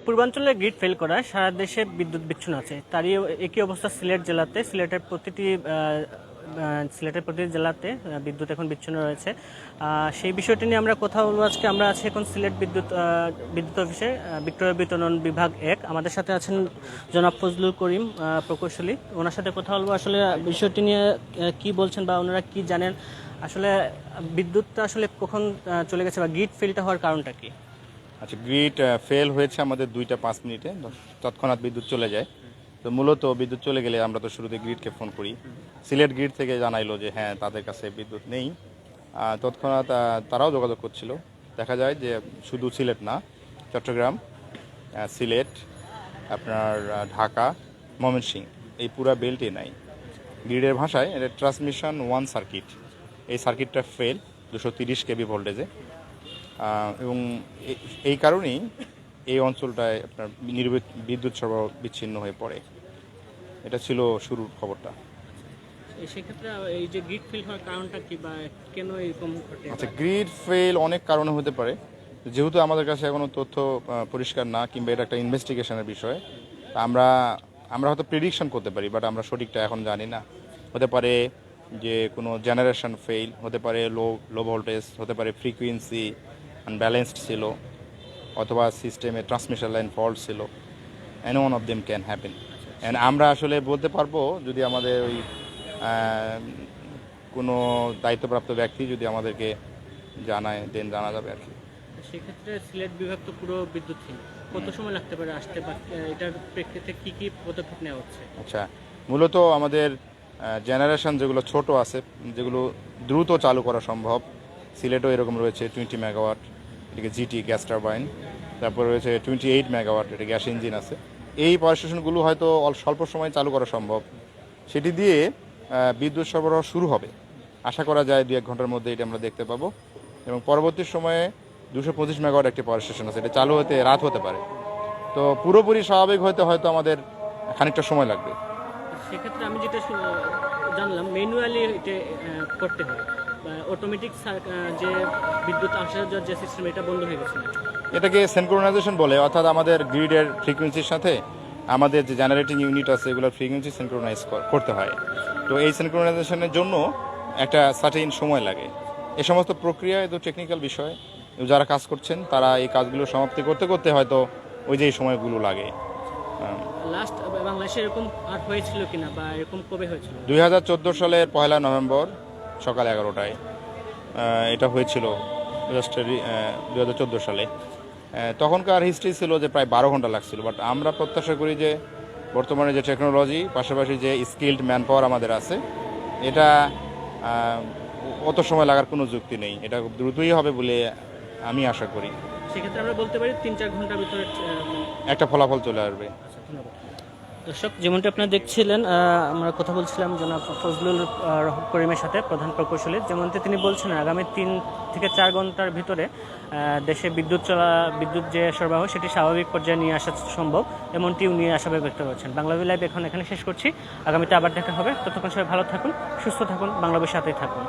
পূর্বাঞ্চলে grid fail করায় সারা দেশে বিদ্যুৎ বিচ্ছিন্ন আছে। তারই একই অবস্থা সিলেট জেলাতে। সিলেটের প্রতিটি জেলাতে বিদ্যুৎ এখন বিচ্ছিন্ন রয়েছে। সেই বিষয়টি নিয়ে আমরা কথা বলবো আজকে। আমরা আছি এখন সিলেট বিদ্যুৎ অফিসে, বিক্রয় বিতরণ বিভাগ 1। আমাদের সাথে আছেন জনাব ফজলুল করিম, প্রকৌশলী। ওনার সাথে কথা বলবো আসলে বিষয়টি নিয়ে কি বলছেন বা ওনারা কি জানেন, আসলে বিদ্যুৎটা আসলে কখন চলে গেছে বা গ্রিড ফেলটা হওয়ার কারণটা কি। আচ্ছা, গ্রিড ফেল হয়েছে আমাদের 2টা 5 মিনিটে, তৎক্ষণাৎ বিদ্যুৎ চলে যায়। তো মূলত বিদ্যুৎ চলে গেলে আমরা তো শুরুতে গ্রিডকে ফোন করি। সিলেট গ্রিড থেকে জানাইলো যে হ্যাঁ তাদের কাছে বিদ্যুৎ নেই। তৎক্ষণাৎ তারাও যোগাযোগ করছিল। দেখা যায় যে শুধু সিলেট না, চট্টগ্রাম, সিলেট, আপনার ঢাকা, ময়মনসিংহ, এই পুরা বেল্টে নাই। গ্রিডের ভাষায় এটা ট্রান্সমিশন 1 সার্কিট। এই সার্কিটটা ফেল 230 কেবি ভোল্টেজে, এবং এই কারণেই এই অঞ্চলটায় আপনার বিদ্যুৎ সরবরাহ বিচ্ছিন্ন হয়ে পড়ে। এটা ছিল শুরুর খবরটা। সেক্ষেত্রে এই যে গ্রিড ফেল হওয়ার কারণটা কি বা কেন এরকম ঘটে? আচ্ছা, গ্রিড ফেল অনেক কারণে হতে পারে। যেহেতু আমাদের কাছে এখনো তথ্য পরিষ্কার না, কিংবা এটা একটা ইনভেস্টিগেশনের বিষয়, আমরা হয়তো প্রেডিকশন করতে পারি, বাট আমরা সঠিকটা এখন জানি না। হতে পারে যে কোনো জেনারেশন ফেল, হতে পারে লো ভোল্টেজ, হতে পারে ফ্রিকুয়েন্সি আনব্যালেন্সড ছিল, অথবা সিস্টেমে ট্রান্সমিশন লাইন ফল্ট ছিল। Any one of them can happen. And আমরা আসলে বলতে পারবো যদি আমাদের ওই কোনো দায়িত্বপ্রাপ্ত ব্যক্তি যদি আমাদেরকে জানায়, দেন জানা যাবে আর কি। সেক্ষেত্রে সিলেট বিভাগ তো পুরো বিদ্যুৎহীন, কত সময় লাগতে পারে আসতে, বা এটার প্রেক্ষিতে কি কি পদক্ষেপ নেওয়া হচ্ছে? আচ্ছা, মূলত আমাদের জেনারেশন যেগুলো ছোট আছে, যেগুলো দ্রুত চালু করা সম্ভব, সিলেটও এরকম রয়েছে 20 মেগাওয়াট, এটাকে জিটি গ্যাস টারবাইন। তারপর রয়েছে 28 মেগাওয়াট, এটা গ্যাস ইঞ্জিন আছে। এই পাওয়ার স্টেশনগুলো হয়তো স্বল্প সময় চালু করা সম্ভব। সেটি দিয়ে বিদ্যুৎ সরবরাহ শুরু হবে। আশা করা যায় 2-1 ঘন্টার মধ্যে এটা আমরা দেখতে পাবো। এবং পরবর্তী সময়ে 225 মেগাওয়াট একটি পাওয়ার স্টেশন আছে, এটা চালু হতে রাত হতে পারে। তো পুরোপুরি স্বাভাবিক হয়তো আমাদের খানিকটা সময় লাগবে। সেক্ষেত্রে আমি যেটা জানলাম, ম্যানুয়ালি এটা করতে হয় বা অটোমেটিক যে বিদ্যুৎ আসার যে সিস্টেম, এটা বন্ধ হয়ে গেছে। এটাকে সিনক্রোনাইজেশন বলে, অর্থাৎ আমাদের গ্রিডের ফ্রিকোয়েন্সির সাথে আমাদের যে জেনারেটিং ইউনিট আছে এগুলোর ফ্রিকোয়েন্সি সিনক্রোনাইজ করতে হয়। তো এই সিনক্রোনাইজেশনের জন্য একটা সার্টেইন সময় লাগে। এই সমস্ত প্রক্রিয়া তো টেকনিক্যাল বিষয়, যারা কাজ করছেন তারা এই কাজগুলো সমাপ্তি করতে করতে হয়তো ওই যে এই সময়গুলো লাগে। লাস্ট বাংলাদেশে এরকম আর হয়েছিল কিনা বা এরকম কবে হয়েছিল? 2014 সালের 1 নভেম্বর সকাল 11টায় এটা হয়েছিল, 2014 সালে। তখনকার হিস্ট্রি ছিল যে প্রায় 12 ঘন্টা লাগছিল। বাট আমরা প্রত্যাশা করি যে বর্তমানে যে টেকনোলজি, পাশাপাশি যে স্কিল্ড ম্যান পাওয়ার আমাদের আছে, এটা অত সময় লাগার কোনো যুক্তি নেই। এটা খুব দ্রুতই হবে বলে আমি আশা করি। সেক্ষেত্রে আমরা বলতে পারি 3-4 ঘন্টার ভিতরে একটা ফলাফল চলে আসবে। দর্শক, যেমনটি আপনারা দেখছিলেন, আমরা কথা বলছিলাম জনাব ফজলুল করিমের সাথে, প্রধান প্রকৌশলী। যেমনটি তিনি বলছেন আগামী 3 থেকে 4 ঘন্টার ভিতরে দেশে বিদ্যুৎ যে সরবরাহ সেটি স্বাভাবিক পর্যায়ে নিয়ে আসা সম্ভব, এমনটি উনি আশাবাদ ব্যক্ত করেছেন। বাংলাভিউ লাইভ এখন এখানে শেষ করছি। আগামীতে আবার দেখা হবে। ততক্ষণ সবাই ভালো থাকুন, সুস্থ থাকুন, বাংলাদেশের সাথেই থাকুন।